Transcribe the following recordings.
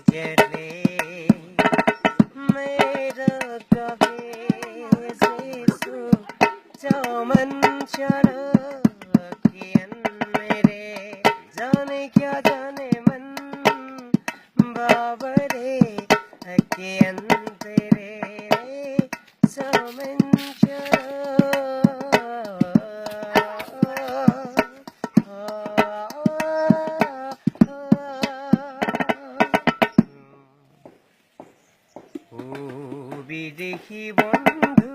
Gently, मेरा कभी सिसु चमन चढ़ा कियन मेरे जाने क्या जाने मन बाबरे कियन तेरे चमन বিদেশী বন্ধু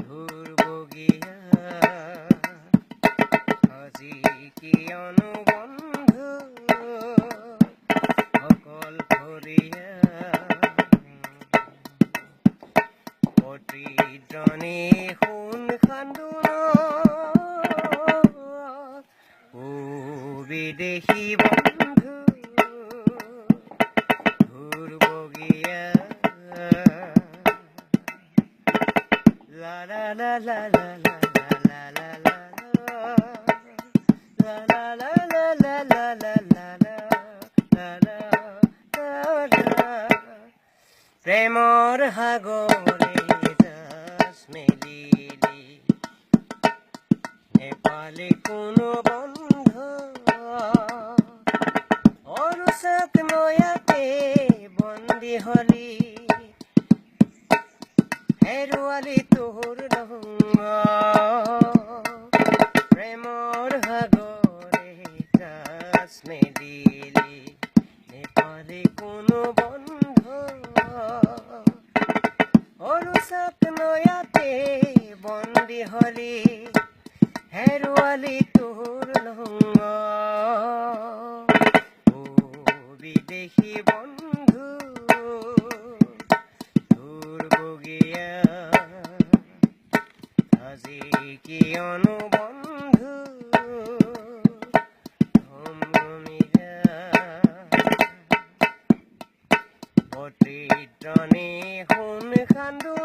ঘুরবগিয়া আজি কিয়নো বন্ধু অকল ভৰিয়া প্ৰতিদ্বন্দ্বী সোণ খান্দোন বিদেশী বন্ধু ঘুরবগিয়া La la la la la la la la la la la la la la la la la প্ৰেমৰ সাগৰে জাজ মেলিলি নেপালে কোনো বন্ধ অৰুচক নয়াতে বন্দী হলি হেৰুৱালি তোৰ ৰংগ প্ৰেমৰ সাগৰে জাজ মেলিলি নেপালে কোনো বন্ধ অৰুচক নয়াতে বন্দী হলি হেৰুৱালি তোৰ ৰংগ ও বিদেশী বন্ধু ঘুৰবগিয়া আজি কিয়নো বন্ধু ধমঘমিয়া প্ৰতিদ্বন্দ্বী সোণ খান্দোন